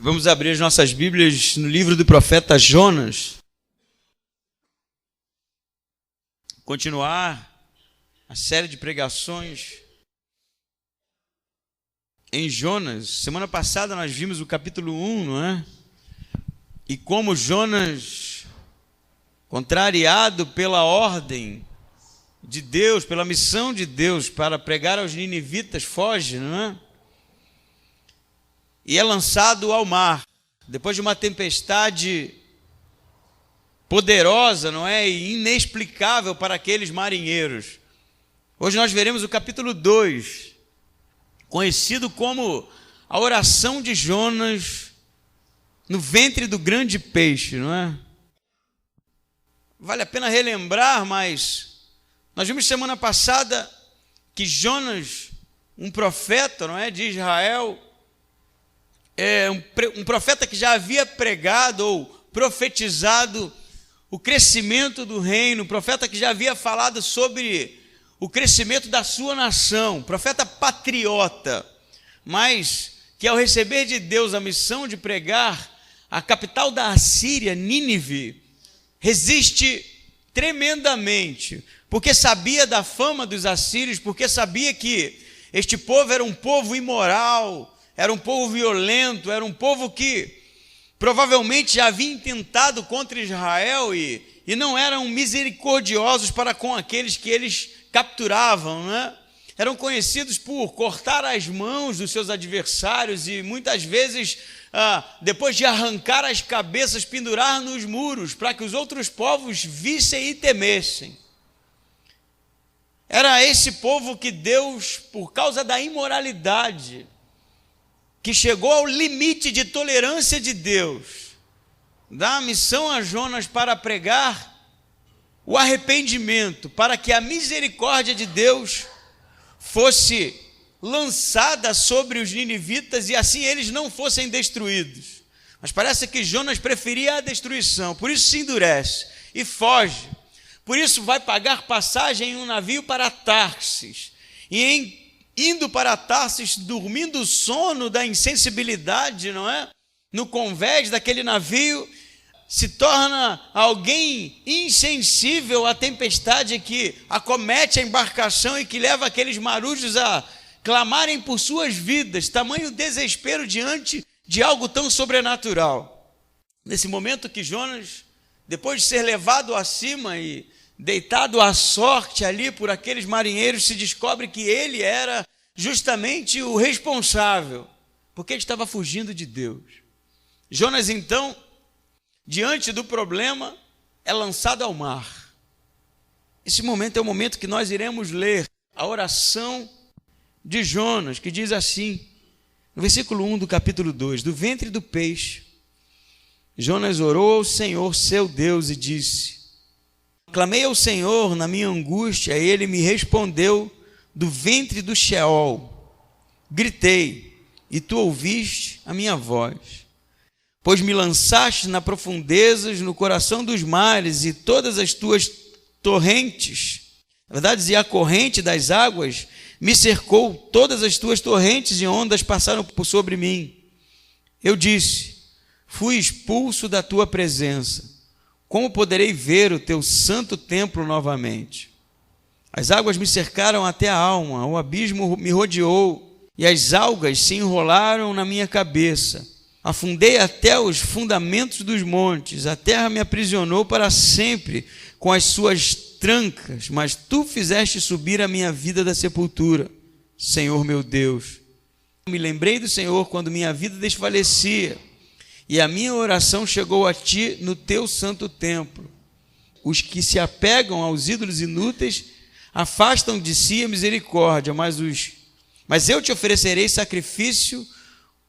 Vamos abrir as nossas Bíblias no livro do profeta Jonas. Continuar a série de pregações em Jonas. Semana passada nós vimos o capítulo 1, não é? E como Jonas, contrariado pela ordem de Deus, pela missão de Deus para pregar aos ninivitas, foge, não é? E é lançado ao mar, depois de uma tempestade poderosa, não é? E inexplicável para aqueles marinheiros. Hoje nós veremos o capítulo 2, conhecido como a oração de Jonas no ventre do grande peixe, não é? Vale a pena relembrar, mas nós vimos semana passada que Jonas, um profeta, não é, de Israel, um profeta que já havia pregado ou profetizado o crescimento do reino, um profeta que já havia falado sobre o crescimento da sua nação, profeta patriota, mas que ao receber de Deus a missão de pregar a capital da Assíria, Nínive, resiste tremendamente, porque sabia da fama dos assírios, porque sabia que este povo era um povo imoral, era um povo violento, era um povo que provavelmente já havia intentado contra Israel e não eram misericordiosos para com aqueles que eles capturavam, né? Eram conhecidos por cortar as mãos dos seus adversários e muitas vezes, depois de arrancar as cabeças, pendurar nos muros para que os outros povos vissem e temessem. Era esse povo que Deus, por causa da imoralidade, que chegou ao limite de tolerância de Deus, dá a missão a Jonas para pregar o arrependimento, para que a misericórdia de Deus fosse lançada sobre os ninivitas e assim eles não fossem destruídos. Mas parece que Jonas preferia a destruição, por isso se endurece e foge. Por isso vai pagar passagem em um navio para Tarsis, e indo para Tarsis, dormindo o sono da insensibilidade, não é? No convés daquele navio, se torna alguém insensível à tempestade que acomete a embarcação e que leva aqueles marujos a clamarem por suas vidas, tamanho desespero diante de algo tão sobrenatural. Nesse momento que Jonas, depois de ser levado acima e deitado à sorte ali por aqueles marinheiros, se descobre que ele era justamente o responsável, porque ele estava fugindo de Deus. Jonas, então, diante do problema, é lançado ao mar. Esse momento é o momento que nós iremos ler a oração de Jonas, que diz assim, no versículo 1 do capítulo 2, do ventre do peixe, Jonas orou ao Senhor, seu Deus, e disse: clamei ao Senhor na minha angústia, e ele me respondeu do ventre do Sheol. Gritei, e tu ouviste a minha voz. Pois me lançaste nas profundezas, no coração dos mares, e todas as tuas torrentes, na verdade, e a corrente das águas me cercou, todas as tuas torrentes e ondas passaram por sobre mim. Eu disse: fui expulso da tua presença. Como poderei ver o teu santo templo novamente? As águas me cercaram até a alma, o abismo me rodeou, e as algas se enrolaram na minha cabeça. Afundei até os fundamentos dos montes, a terra me aprisionou para sempre com as suas trancas, mas tu fizeste subir a minha vida da sepultura, Senhor meu Deus. Me lembrei do Senhor quando minha vida desfalecia, e a minha oração chegou a ti no teu santo templo. Os que se apegam aos ídolos inúteis afastam de si a misericórdia, mas eu te oferecerei sacrifício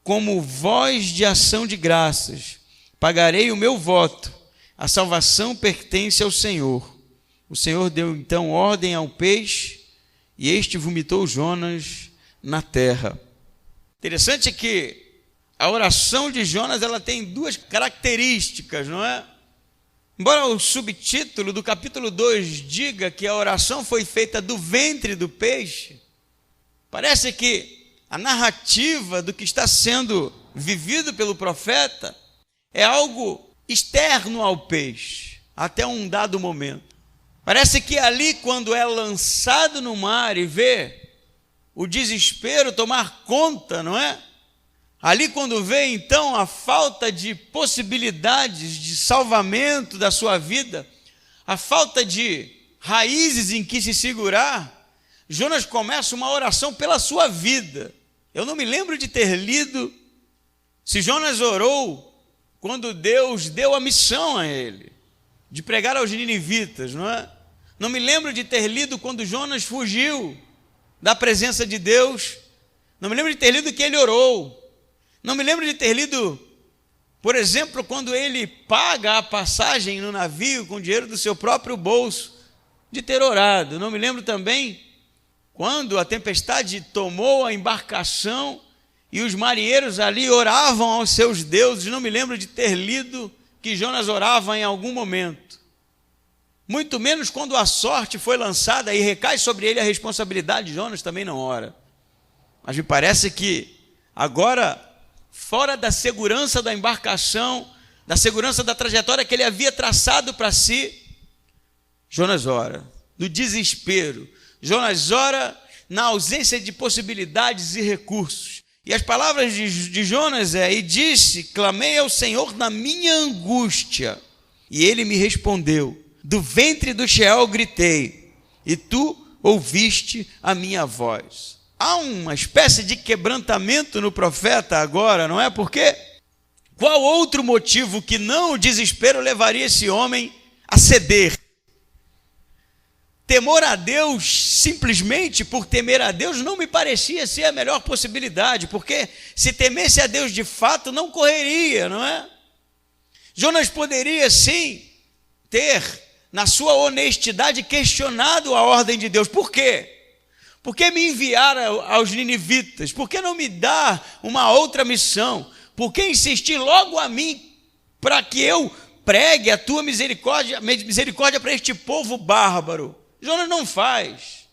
como voz de ação de graças. Pagarei o meu voto. A salvação pertence ao Senhor. O Senhor deu então ordem ao peixe, e este vomitou Jonas na terra. Interessante que a oração de Jonas, ela tem duas características, não é? Embora o subtítulo do capítulo 2 diga que a oração foi feita do ventre do peixe, parece que a narrativa do que está sendo vivido pelo profeta é algo externo ao peixe, até um dado momento. Parece que ali, quando é lançado no mar e vê o desespero tomar conta, não é? Ali, quando vê, então, a falta de possibilidades de salvamento da sua vida, a falta de raízes em que se segurar, Jonas começa uma oração pela sua vida. Eu não me lembro de ter lido se Jonas orou quando Deus deu a missão a ele, de pregar aos ninivitas, não é? Não me lembro de ter lido quando Jonas fugiu da presença de Deus. Não me lembro de ter lido que ele orou. Não me lembro de ter lido, por exemplo, quando ele paga a passagem no navio com o dinheiro do seu próprio bolso, de ter orado. Não me lembro também quando a tempestade tomou a embarcação e os marinheiros ali oravam aos seus deuses. Não me lembro de ter lido que Jonas orava em algum momento. Muito menos quando a sorte foi lançada e recai sobre ele a responsabilidade, Jonas também não ora. Mas me parece que agora, fora da segurança da embarcação, da segurança da trajetória que ele havia traçado para si, Jonas ora, no desespero. Jonas ora na ausência de possibilidades e recursos. E as palavras de Jonas e disse, clamei ao Senhor na minha angústia, e ele me respondeu, do ventre do Sheol gritei, e tu ouviste a minha voz. Há uma espécie de quebrantamento no profeta agora, não é? Porque qual outro motivo que não o desespero levaria esse homem a ceder? Temor a Deus, simplesmente por temer a Deus, não me parecia ser a melhor possibilidade, porque se temesse a Deus de fato, não correria, não é? Jonas poderia sim ter, na sua honestidade, questionado a ordem de Deus. Por quê? Por que me enviar aos ninivitas? Por que não me dar uma outra missão? Por que insistir logo a mim para que eu pregue a tua misericórdia para este povo bárbaro? Jonas não faz.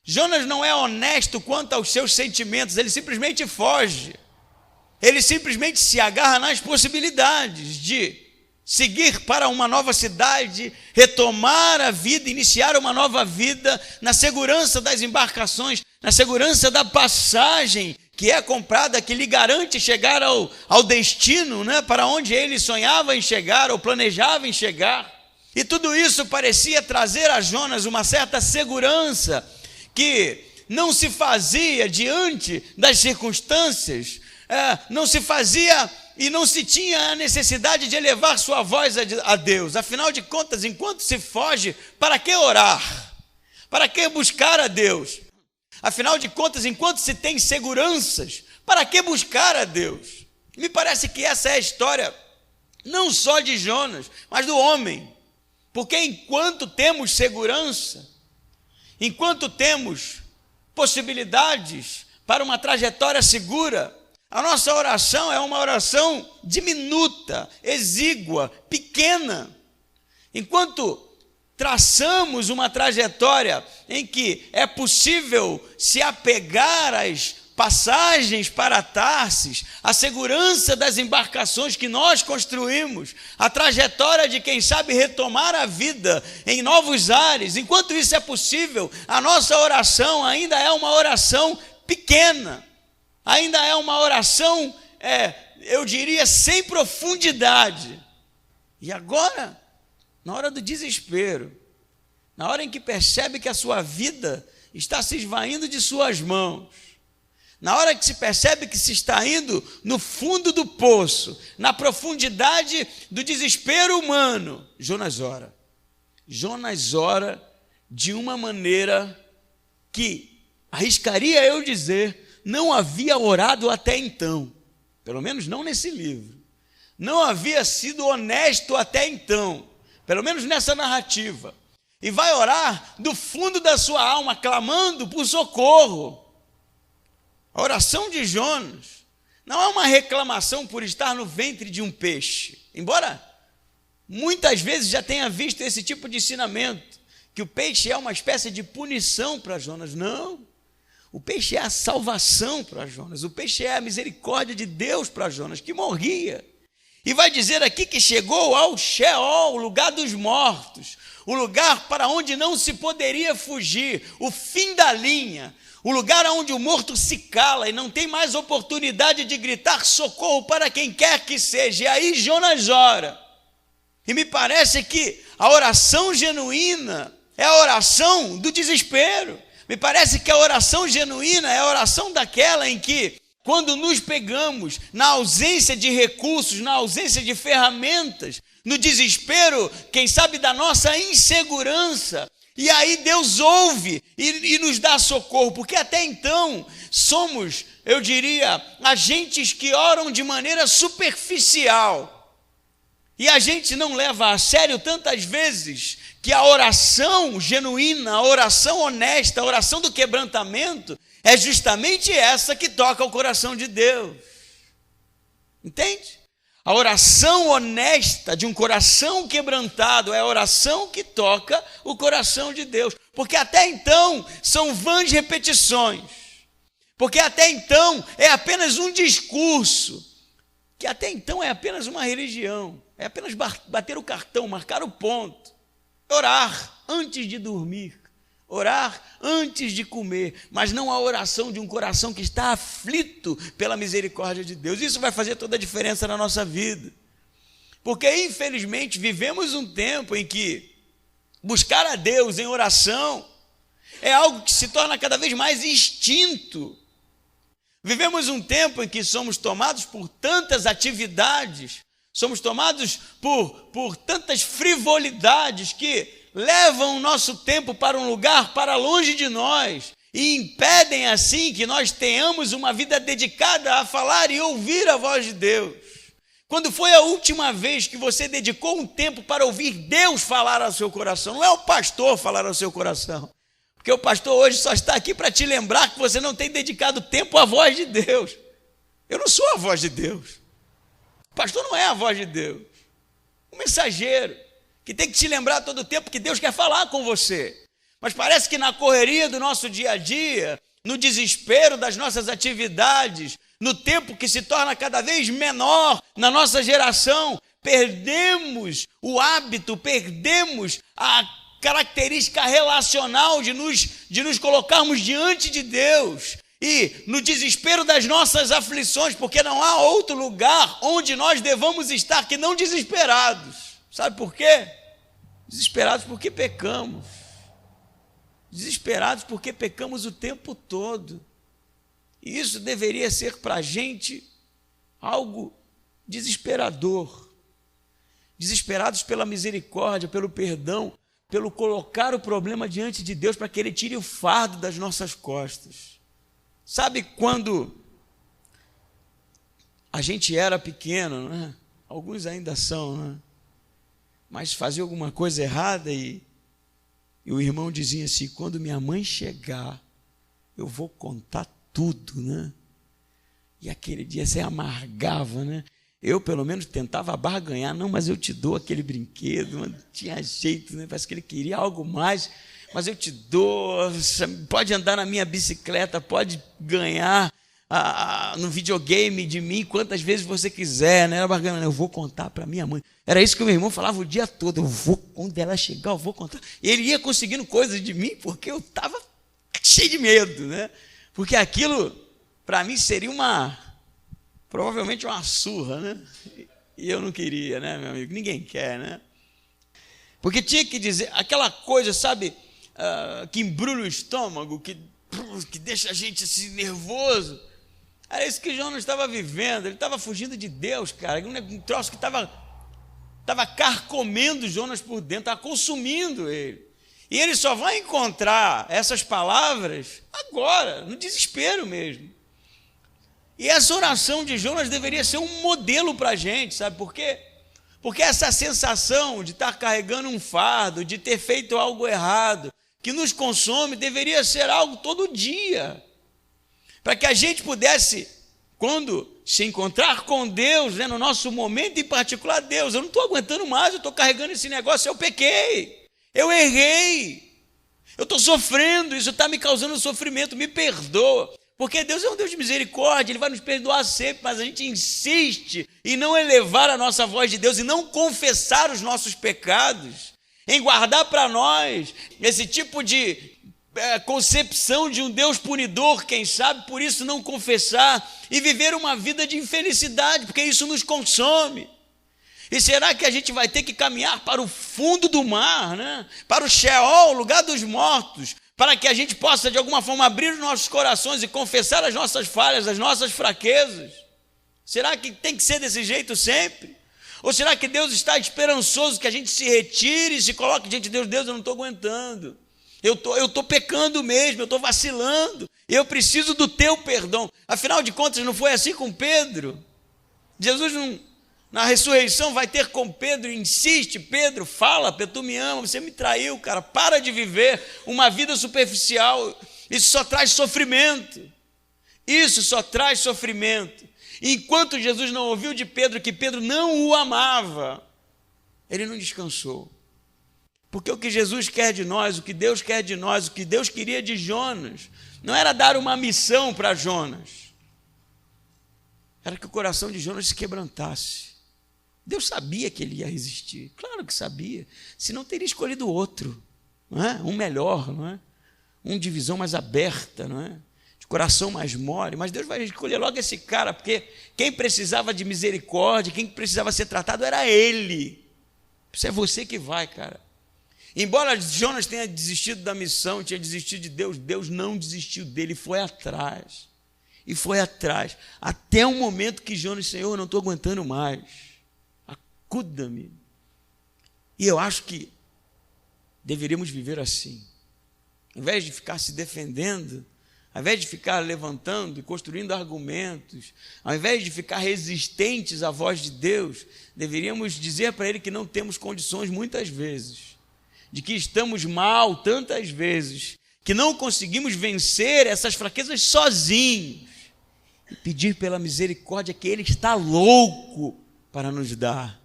Jonas não é honesto quanto aos seus sentimentos, ele simplesmente foge. Ele simplesmente se agarra nas possibilidades de seguir para uma nova cidade, retomar a vida, iniciar uma nova vida na segurança das embarcações, na segurança da passagem que é comprada, que lhe garante chegar ao destino, né, para onde ele sonhava em chegar ou planejava em chegar. E tudo isso parecia trazer a Jonas uma certa segurança que não se fazia diante das circunstâncias, não se fazia e não se tinha a necessidade de elevar sua voz a Deus. Afinal de contas, enquanto se foge, para que orar? Para que buscar a Deus? Afinal de contas, enquanto se tem seguranças, para que buscar a Deus? Me parece que essa é a história, não só de Jonas, mas do homem. Porque enquanto temos segurança, enquanto temos possibilidades para uma trajetória segura, a nossa oração é uma oração diminuta, exígua, pequena. Enquanto traçamos uma trajetória em que é possível se apegar às passagens para Tarsis, a segurança das embarcações que nós construímos, a trajetória de quem sabe retomar a vida em novos ares, enquanto isso é possível, a nossa oração ainda é uma oração pequena, ainda é uma oração, eu diria, sem profundidade. E agora, na hora do desespero, na hora em que percebe que a sua vida está se esvaindo de suas mãos, na hora que se percebe que se está indo no fundo do poço, na profundidade do desespero humano, Jonas ora. Jonas ora de uma maneira que, arriscaria eu dizer, não havia orado até então. Pelo menos não nesse livro. Não havia sido honesto até então. Pelo menos nessa narrativa. E vai orar do fundo da sua alma, clamando por socorro. A oração de Jonas não é uma reclamação por estar no ventre de um peixe, embora muitas vezes já tenha visto esse tipo de ensinamento, que o peixe é uma espécie de punição para Jonas. Não, O peixe é a salvação para Jonas, o peixe é a misericórdia de Deus para Jonas, que morria. E vai dizer aqui que chegou ao Sheol, o lugar dos mortos, o lugar para onde não se poderia fugir, o fim da linha, o lugar onde o morto se cala e não tem mais oportunidade de gritar socorro para quem quer que seja. E aí Jonas ora. E me parece que a oração genuína é a oração do desespero. Me parece que a oração genuína é a oração daquela em que, quando nos pegamos na ausência de recursos, na ausência de ferramentas, no desespero, quem sabe, da nossa insegurança, e aí Deus ouve e nos dá socorro, porque até então somos, eu diria, agentes que oram de maneira superficial. E a gente não leva a sério tantas vezes que a oração genuína, a oração honesta, a oração do quebrantamento é justamente essa que toca o coração de Deus. Entende? A oração honesta de um coração quebrantado é a oração que toca o coração de Deus. Porque até então são vãs repetições. Porque até então é apenas um discurso. Que até então é apenas uma religião. É apenas bater o cartão, marcar o ponto. Orar antes de dormir. Orar antes de comer. Mas não a oração de um coração que está aflito pela misericórdia de Deus. Isso vai fazer toda a diferença na nossa vida. Porque, infelizmente, vivemos um tempo em que buscar a Deus em oração é algo que se torna cada vez mais instinto. Vivemos um tempo em que somos tomados por tantas atividades, somos tomados por tantas frivolidades que levam o nosso tempo para um lugar para longe de nós e impedem assim que nós tenhamos uma vida dedicada a falar e ouvir a voz de Deus. Quando foi a última vez que você dedicou um tempo para ouvir Deus falar ao seu coração? Não é o pastor falar ao seu coração. Porque o pastor hoje só está aqui para te lembrar que você não tem dedicado tempo à voz de Deus. Eu não sou a voz de Deus. O pastor não é a voz de Deus. O mensageiro, que tem que te lembrar todo o tempo que Deus quer falar com você. Mas parece que na correria do nosso dia a dia, no desespero das nossas atividades, no tempo que se torna cada vez menor na nossa geração, perdemos o hábito, perdemos a característica relacional de nos colocarmos diante de Deus e no desespero das nossas aflições, porque não há outro lugar onde nós devamos estar que não desesperados. Sabe por quê? Desesperados porque pecamos. Desesperados porque pecamos o tempo todo. E isso deveria ser para a gente algo desesperador. Desesperados pela misericórdia, pelo perdão, pelo colocar o problema diante de Deus para que Ele tire o fardo das nossas costas. Sabe quando a gente era pequeno, né? Alguns ainda são, né? Mas fazia alguma coisa errada e o irmão dizia assim: quando minha mãe chegar, eu vou contar tudo, né? E aquele dia você amargava, né? Eu, pelo menos, tentava barganhar. Não, mas eu te dou aquele brinquedo. Não tinha jeito, né? Parece que ele queria algo mais. Mas eu te dou. Pode andar na minha bicicleta, pode ganhar no videogame de mim quantas vezes você quiser, né? Era barganhando. Eu vou contar para minha mãe. Era isso que o meu irmão falava o dia todo. Quando ela chegar, eu vou contar. E ele ia conseguindo coisas de mim porque eu estava cheio de medo, né? Porque aquilo, para mim, seria provavelmente uma surra, né? E eu não queria, né, meu amigo? Ninguém quer, né? Porque tinha que dizer aquela coisa, sabe, que embrulha o estômago, que deixa a gente assim nervoso. Era isso que Jonas estava vivendo. Ele estava fugindo de Deus, cara. Um troço que estava carcomendo Jonas por dentro, estava consumindo ele. E ele só vai encontrar essas palavras agora, no desespero mesmo. E essa oração de Jonas deveria ser um modelo para a gente, sabe por quê? Porque essa sensação de estar carregando um fardo, de ter feito algo errado, que nos consome, deveria ser algo todo dia. Para que a gente pudesse, quando se encontrar com Deus, né, no nosso momento em particular, Deus, eu não estou aguentando mais, eu estou carregando esse negócio, eu pequei, eu errei. Eu estou sofrendo, isso está me causando sofrimento, me perdoa. Porque Deus é um Deus de misericórdia, Ele vai nos perdoar sempre, mas a gente insiste em não elevar a nossa voz de Deus, e não confessar os nossos pecados, em guardar para nós esse tipo de concepção de um Deus punidor, quem sabe, por isso não confessar, e viver uma vida de infelicidade, porque isso nos consome. E será que a gente vai ter que caminhar para o fundo do mar, né? Para o Sheol, o lugar dos mortos, para que a gente possa de alguma forma abrir os nossos corações e confessar as nossas falhas, as nossas fraquezas? Será que tem que ser desse jeito sempre? Ou será que Deus está esperançoso que a gente se retire e se coloque diante de Deus? Deus, eu não estou aguentando, eu estou pecando mesmo, eu estou vacilando, eu preciso do teu perdão. Afinal de contas, não foi assim com Pedro? Jesus na ressurreição vai ter com Pedro, insiste: Pedro, fala, Pedro, tu me ama, você me traiu, cara, para de viver uma vida superficial, isso só traz sofrimento, isso só traz sofrimento. Enquanto Jesus não ouviu de Pedro que Pedro não o amava, ele não descansou. Porque o que Jesus quer de nós, o que Deus quer de nós, o que Deus queria de Jonas, não era dar uma missão para Jonas, era que o coração de Jonas se quebrantasse. Deus sabia que ele ia resistir, claro que sabia, senão teria escolhido outro, não é? Um melhor, não é? Um de visão mais aberta, não é? De coração mais mole, mas Deus vai escolher logo esse cara, porque quem precisava de misericórdia, quem precisava ser tratado era ele. Isso é você que vai, cara. Embora Jonas tenha desistido da missão, tinha desistido de Deus, Deus não desistiu dele, foi atrás. E foi atrás, até um momento que Jonas: Senhor, eu não estou aguentando mais, acuda-me. E eu acho que deveríamos viver assim, ao invés de ficar se defendendo, ao invés de ficar levantando e construindo argumentos, ao invés de ficar resistentes à voz de Deus, deveríamos dizer para Ele que não temos condições muitas vezes, de que estamos mal tantas vezes, que não conseguimos vencer essas fraquezas sozinhos, e pedir pela misericórdia que Ele está louco para nos dar.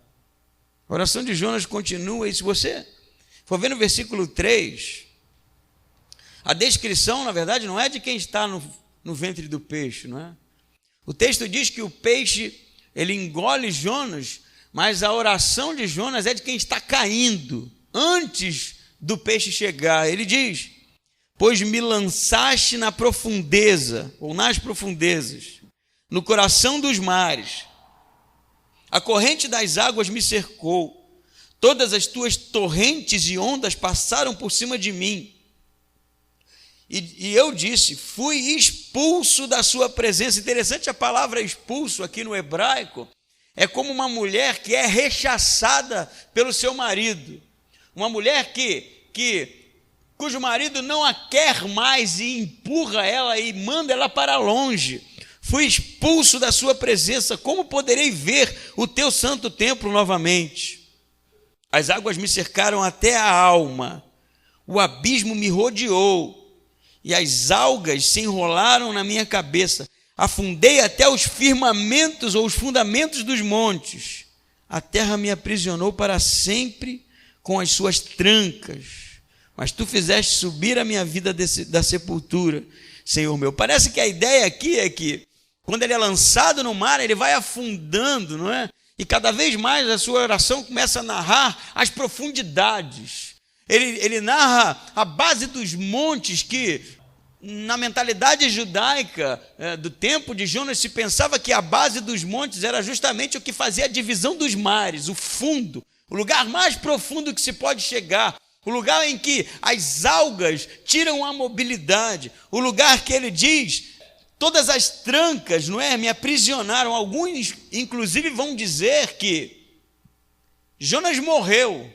A oração de Jonas continua, e se você for ver no versículo 3, a descrição, na verdade, não é de quem está no ventre do peixe, não é? O texto diz que o peixe, ele engole Jonas, mas a oração de Jonas é de quem está caindo, antes do peixe chegar. Ele diz: pois me lançaste na profundeza, ou nas profundezas, no coração dos mares, a corrente das águas me cercou, todas as tuas torrentes e ondas passaram por cima de mim. E eu disse: fui expulso da sua presença. Interessante, a palavra expulso aqui no hebraico é como uma mulher que é rechaçada pelo seu marido, uma mulher cujo marido não a quer mais e empurra ela e manda ela para longe. Fui expulso da sua presença, como poderei ver o teu santo templo novamente? As águas me cercaram até a alma, o abismo me rodeou, e as algas se enrolaram na minha cabeça. Afundei até os firmamentos ou os fundamentos dos montes. A terra me aprisionou para sempre com as suas trancas. Mas tu fizeste subir a minha vida da sepultura, Senhor meu. Parece que a ideia aqui é que quando ele é lançado no mar, ele vai afundando, não é? E cada vez mais a sua oração começa a narrar as profundidades. Ele narra a base dos montes, que na mentalidade judaica do tempo de Jonas se pensava que a base dos montes era justamente o que fazia a divisão dos mares, o fundo, o lugar mais profundo que se pode chegar, o lugar em que as algas tiram a mobilidade, o lugar que ele diz: todas as trancas, não é, me aprisionaram. Alguns inclusive vão dizer que Jonas morreu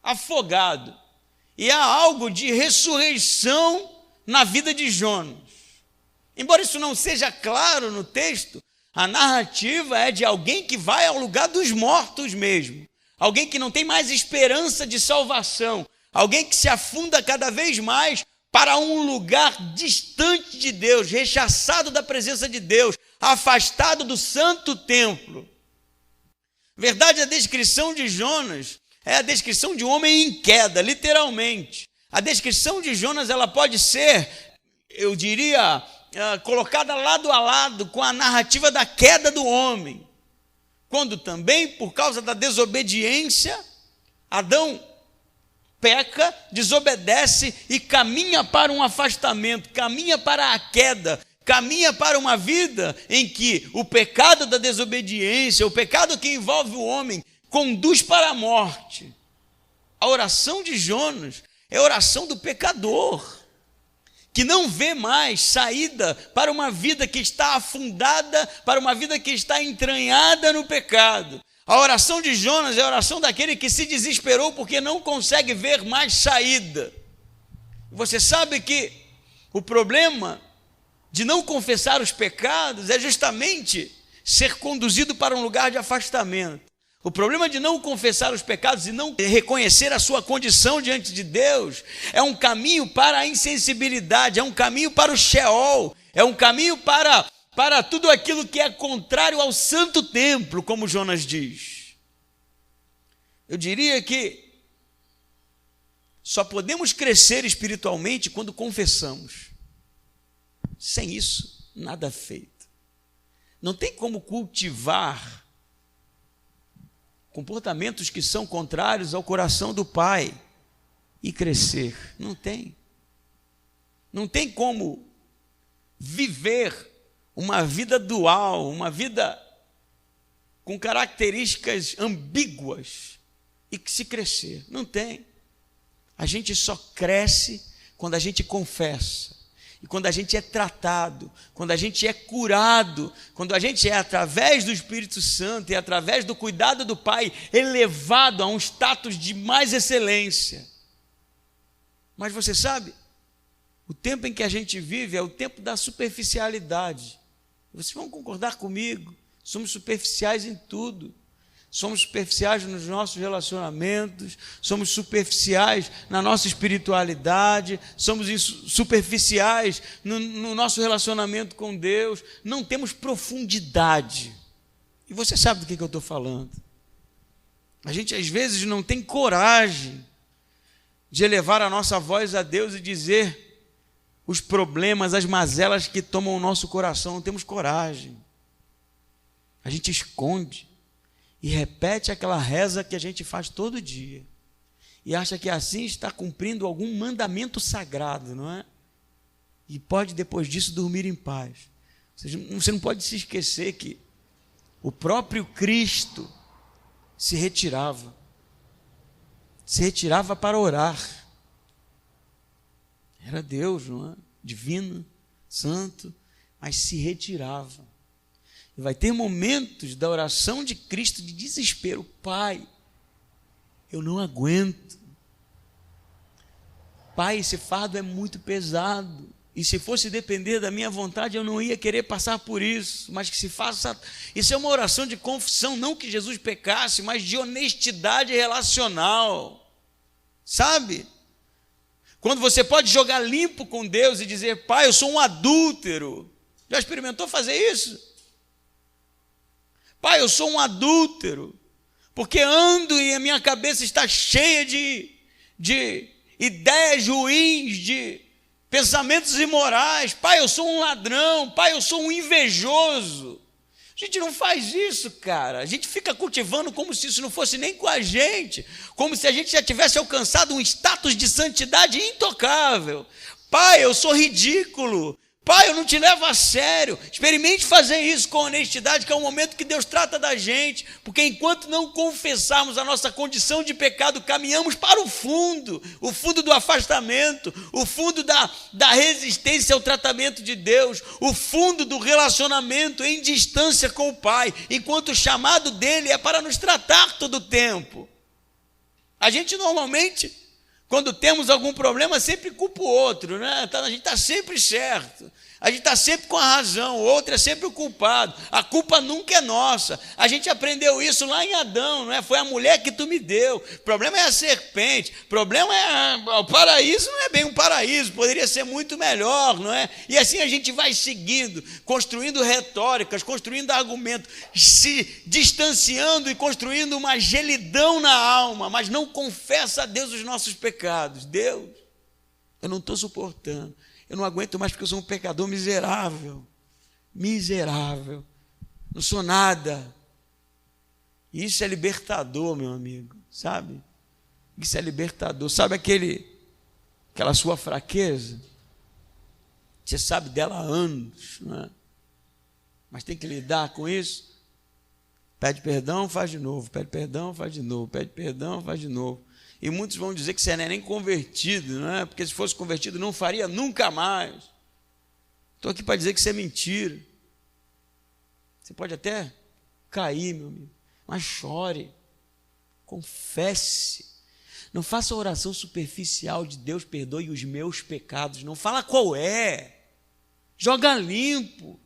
afogado, e há algo de ressurreição na vida de Jonas. Embora isso não seja claro no texto, a narrativa é de alguém que vai ao lugar dos mortos mesmo, alguém que não tem mais esperança de salvação, alguém que se afunda cada vez mais para um lugar distante de Deus, rechaçado da presença de Deus, afastado do santo templo. Verdade, a descrição de Jonas é a descrição de um homem em queda, literalmente. A descrição de Jonas, ela pode ser, eu diria, colocada lado a lado com a narrativa da queda do homem, quando também, por causa da desobediência, Adão peca, desobedece e caminha para um afastamento, caminha para a queda, caminha para uma vida em que o pecado da desobediência, o pecado que envolve o homem, conduz para a morte. A oração de Jonas é a oração do pecador, que não vê mais saída para uma vida que está afundada, para uma vida que está entranhada no pecado. A oração de Jonas é a oração daquele que se desesperou porque não consegue ver mais saída. Você sabe que o problema de não confessar os pecados é justamente ser conduzido para um lugar de afastamento. O problema de não confessar os pecados e não reconhecer a sua condição diante de Deus é um caminho para a insensibilidade, é um caminho para o Sheol, é um caminho para tudo aquilo que é contrário ao santo templo, como Jonas diz. Eu diria que só podemos crescer espiritualmente quando confessamos. Sem isso, nada feito. Não tem como cultivar comportamentos que são contrários ao coração do Pai e crescer. Não tem. Não tem como viver uma vida dual, uma vida com características ambíguas e que se crescer. Não tem. A gente só cresce quando a gente confessa. E quando a gente é tratado, quando a gente é curado, quando a gente é, através do Espírito Santo e através do cuidado do Pai, elevado a um status de mais excelência. Mas você sabe, o tempo em que a gente vive é o tempo da superficialidade. Vocês vão concordar comigo, somos superficiais em tudo. Somos superficiais nos nossos relacionamentos, somos superficiais na nossa espiritualidade, somos superficiais no nosso relacionamento com Deus, não temos profundidade. E você sabe do que eu estou falando. A gente às vezes não tem coragem de elevar a nossa voz a Deus e dizer os problemas, as mazelas que tomam o nosso coração, não temos coragem. A gente esconde. E repete aquela reza que a gente faz todo dia. E acha que assim está cumprindo algum mandamento sagrado, não é? E pode depois disso dormir em paz. Você não pode se esquecer que o próprio Cristo se retirava para orar. Era Deus, não é? Divino, santo, mas se retirava. Vai ter momentos da oração de Cristo de desespero. Pai, eu não aguento. Pai, esse fardo é muito pesado. E se fosse depender da minha vontade, eu não ia querer passar por isso. Mas que se faça... Isso é uma oração de confissão, não que Jesus pecasse, mas de honestidade relacional. Sabe? Quando você pode jogar limpo com Deus e dizer, Pai, eu sou um adúltero. Já experimentou fazer isso? Pai, eu sou um adúltero, porque ando e a minha cabeça está cheia de ideias ruins, de pensamentos imorais. Pai, eu sou um ladrão. Pai, eu sou um invejoso. A gente não faz isso, cara. A gente fica cultivando como se isso não fosse nem com a gente, como se a gente já tivesse alcançado um status de santidade intocável. Pai, eu sou ridículo. Pai, eu não te levo a sério. Experimente fazer isso com honestidade, que é o momento que Deus trata da gente, porque enquanto não confessarmos a nossa condição de pecado, caminhamos para o fundo do afastamento, o fundo da resistência ao tratamento de Deus, o fundo do relacionamento em distância com o Pai, enquanto o chamado dele é para nos tratar todo o tempo. A gente normalmente, quando temos algum problema, sempre culpa o outro, né? A gente está sempre certo, a gente está sempre com a razão, o outro é sempre o culpado, a culpa nunca é nossa. A gente aprendeu isso lá em Adão, não é? Foi a mulher que tu me deu, o problema é a serpente, o problema é o paraíso, não é bem um paraíso, poderia ser muito melhor, não é? E assim a gente vai seguindo, construindo retóricas, construindo argumentos, se distanciando e construindo uma gelidão na alma, mas não confessa a Deus os nossos pecados. Deus, Eu não estou suportando. Eu não aguento mais porque eu sou um pecador miserável. Miserável. Não sou nada. E isso é libertador, meu amigo, sabe? Isso é libertador. Sabe aquela sua fraqueza? Você sabe dela há anos, não é? Mas tem que lidar com isso. Pede perdão, faz de novo. Pede perdão, faz de novo. Pede perdão, faz de novo. E muitos vão dizer que você não é nem convertido, não é? Porque se fosse convertido não faria nunca mais. Estou aqui para dizer que isso é mentira. Você pode até cair, meu amigo, mas chore, confesse. Não faça oração superficial de Deus perdoe os meus pecados. Não fala qual é. Joga limpo.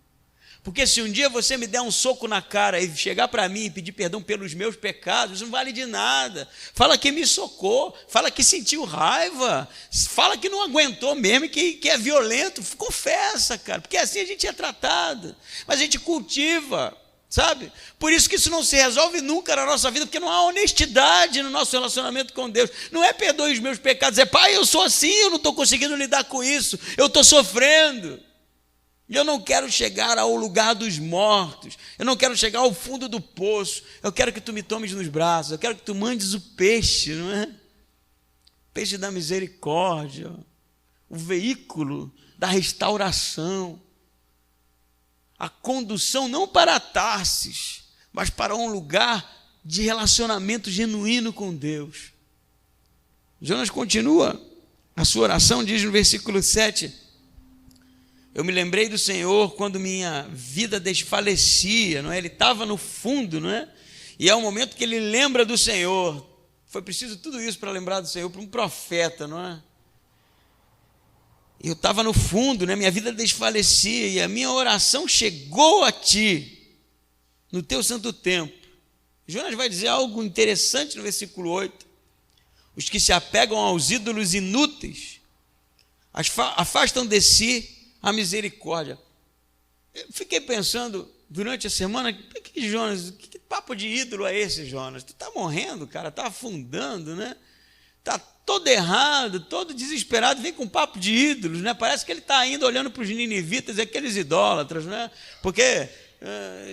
Porque se um dia você me der um soco na cara e chegar para mim e pedir perdão pelos meus pecados, não vale de nada. Fala que me socou, fala que sentiu raiva, fala que não aguentou mesmo, que é violento. Confessa, cara, porque assim a gente é tratado. Mas a gente cultiva, sabe? Por isso que isso não se resolve nunca na nossa vida, porque não há honestidade no nosso relacionamento com Deus. Não é perdoe os meus pecados, é pai, eu sou assim, eu não estou conseguindo lidar com isso, eu estou sofrendo. Eu não quero chegar ao lugar dos mortos, eu não quero chegar ao fundo do poço, eu quero que tu me tomes nos braços, eu quero que tu mandes o peixe, não é? Peixe da misericórdia, o veículo da restauração, a condução não para Tarsis, mas para um lugar de relacionamento genuíno com Deus. Jonas continua a sua oração, diz no versículo 7, eu me lembrei do Senhor quando minha vida desfalecia, não é? Ele estava no fundo, não é? E é o momento que ele lembra do Senhor. Foi preciso tudo isso para lembrar do Senhor, para um profeta, não é? Eu estava no fundo, né? Minha vida desfalecia e a minha oração chegou a ti, no teu santo templo. Jonas vai dizer algo interessante no versículo 8. Os que se apegam aos ídolos inúteis afastam de si a misericórdia. Eu fiquei pensando durante a semana, que Jonas, que papo de ídolo é esse, Jonas? Tu está morrendo, cara, está afundando, né? Está todo errado, todo desesperado, vem com papo de ídolos, né? Parece que ele está ainda olhando para os ninivitas, aqueles idólatras, né? Porque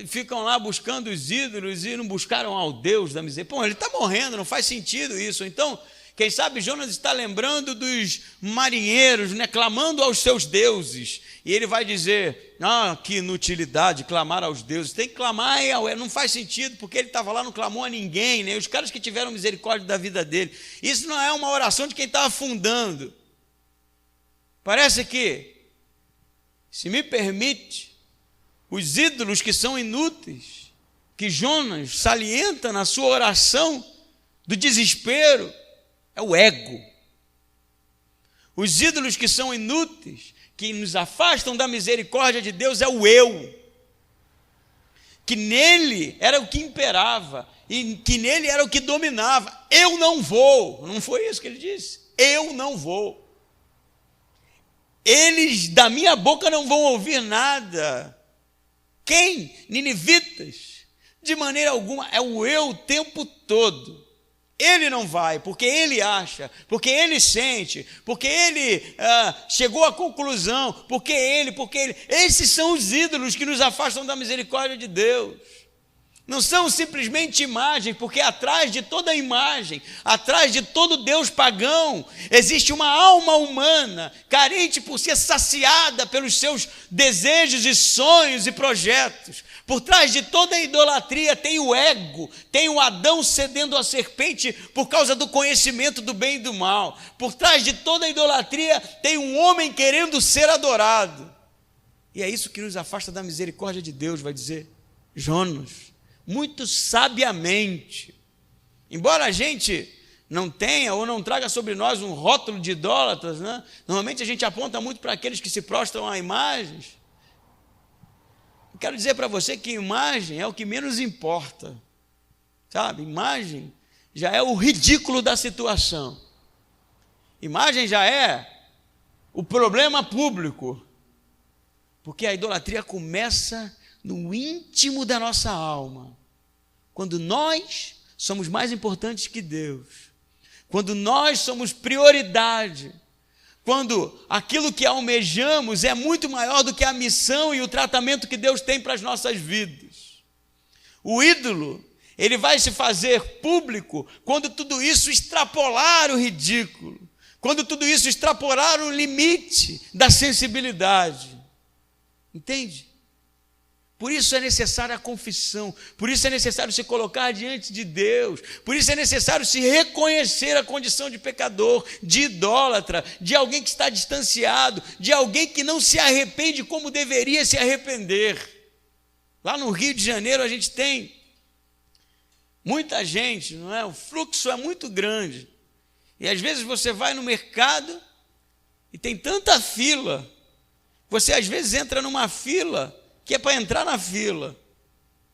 ficam lá buscando os ídolos e não buscaram ao Deus da misericórdia. Pô, ele está morrendo, não faz sentido isso. Então, quem sabe Jonas está lembrando dos marinheiros, né, clamando aos seus deuses. E ele vai dizer, que inutilidade, clamar aos deuses. Tem que clamar, não faz sentido, porque ele estava lá, não clamou a ninguém, né? Os caras que tiveram misericórdia da vida dele. Isso não é uma oração de quem está afundando. Parece que, se me permite, os ídolos que são inúteis, que Jonas salienta na sua oração do desespero, é o ego. Os ídolos que são inúteis, que nos afastam da misericórdia de Deus, é o eu. Que nele era o que imperava, e que nele era o que dominava. Eu não vou. Não foi isso que ele disse? Eu não vou. Eles da minha boca não vão ouvir nada. Quem? Ninivitas. De maneira alguma, é o eu o tempo todo. Ele não vai, porque ele acha, porque ele sente, porque ele chegou à conclusão, porque ele. Esses são os ídolos que nos afastam da misericórdia de Deus. Não são simplesmente imagens, porque atrás de toda imagem, atrás de todo Deus pagão, existe uma alma humana, carente por ser saciada pelos seus desejos e sonhos e projetos. Por trás de toda a idolatria tem o ego, tem o Adão cedendo à serpente por causa do conhecimento do bem e do mal. Por trás de toda a idolatria tem um homem querendo ser adorado. E é isso que nos afasta da misericórdia de Deus, vai dizer Jonas. Muito sabiamente, embora a gente não tenha ou não traga sobre nós um rótulo de idólatras, né? Normalmente a gente aponta muito para aqueles que se prostram a imagens. Eu quero dizer para você que imagem é o que menos importa, sabe? Imagem já é o ridículo da situação, imagem já é o problema público, porque a idolatria começa no íntimo da nossa alma, quando nós somos mais importantes que Deus, quando nós somos prioridade, quando aquilo que almejamos é muito maior do que a missão e o tratamento que Deus tem para as nossas vidas. O ídolo, ele vai se fazer público quando tudo isso extrapolar o ridículo, quando tudo isso extrapolar o limite da sensibilidade. Entende? Por isso é necessária a confissão, por isso é necessário se colocar diante de Deus, por isso é necessário se reconhecer a condição de pecador, de idólatra, de alguém que está distanciado, de alguém que não se arrepende como deveria se arrepender. Lá no Rio de Janeiro a gente tem muita gente, não é? O fluxo é muito grande. E às vezes você vai no mercado e tem tanta fila, você às vezes entra numa fila que é para entrar na fila.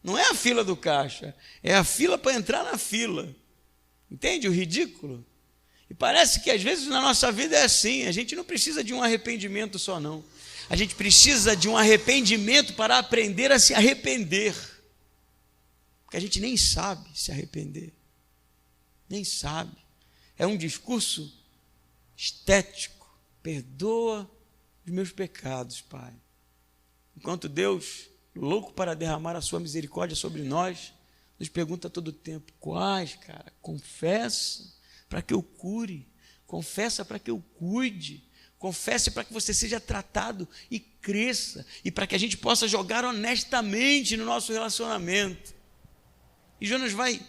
Não é a fila do caixa, é a fila para entrar na fila. Entende o ridículo? E parece que às vezes na nossa vida é assim, a gente não precisa de um arrependimento só não. A gente precisa de um arrependimento para aprender a se arrepender. Porque a gente nem sabe se arrepender. Nem sabe. É um discurso estético. Perdoa os meus pecados, Pai. Enquanto Deus, louco para derramar a sua misericórdia sobre nós, nos pergunta todo o tempo: quais, cara? Confessa para que eu cure, confessa para que eu cuide, confesse para que você seja tratado e cresça, e para que a gente possa jogar honestamente no nosso relacionamento. E Jonas vai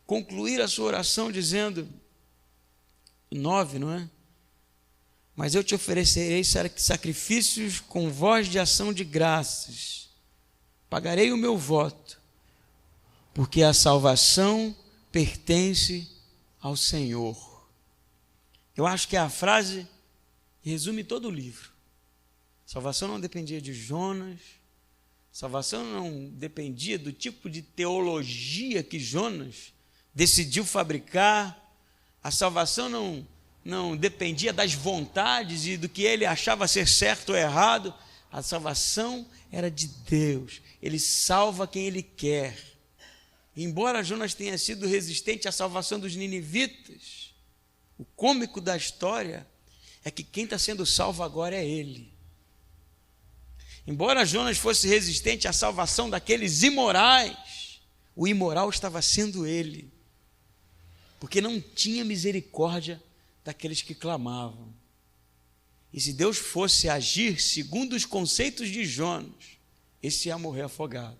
concluir a sua oração dizendo, 9, não é? Mas eu te oferecerei sacrifícios com voz de ação de graças. Pagarei o meu voto, porque a salvação pertence ao Senhor. Eu acho que a frase resume todo o livro. A salvação não dependia de Jonas, a salvação não dependia do tipo de teologia que Jonas decidiu fabricar, a salvação não dependia das vontades e do que ele achava ser certo ou errado. A salvação era de Deus. Ele salva quem Ele quer. Embora Jonas tenha sido resistente à salvação dos ninivitas, o cômico da história é que quem está sendo salvo agora é ele. Embora Jonas fosse resistente à salvação daqueles imorais, o imoral estava sendo ele, porque não tinha misericórdia daqueles que clamavam. E se Deus fosse agir segundo os conceitos de Jonas, esse ia morrer afogado,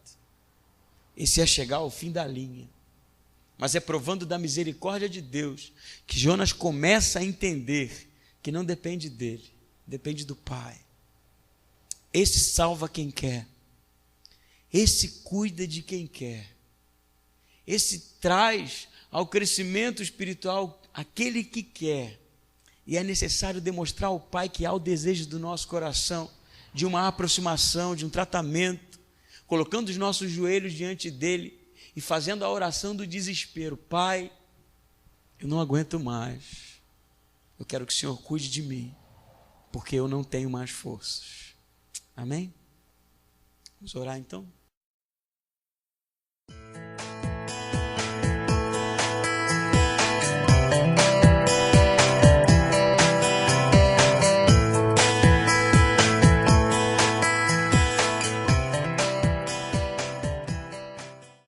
esse ia chegar ao fim da linha. Mas é provando da misericórdia de Deus que Jonas começa a entender que não depende dele, depende do Pai. Esse salva quem quer, esse cuida de quem quer, esse traz ao crescimento espiritual aquele que quer. E é necessário demonstrar ao Pai que há o desejo do nosso coração de uma aproximação, de um tratamento, colocando os nossos joelhos diante dele e fazendo a oração do desespero: Pai, eu não aguento mais, eu quero que o Senhor cuide de mim, porque eu não tenho mais forças. Amém? Vamos orar então?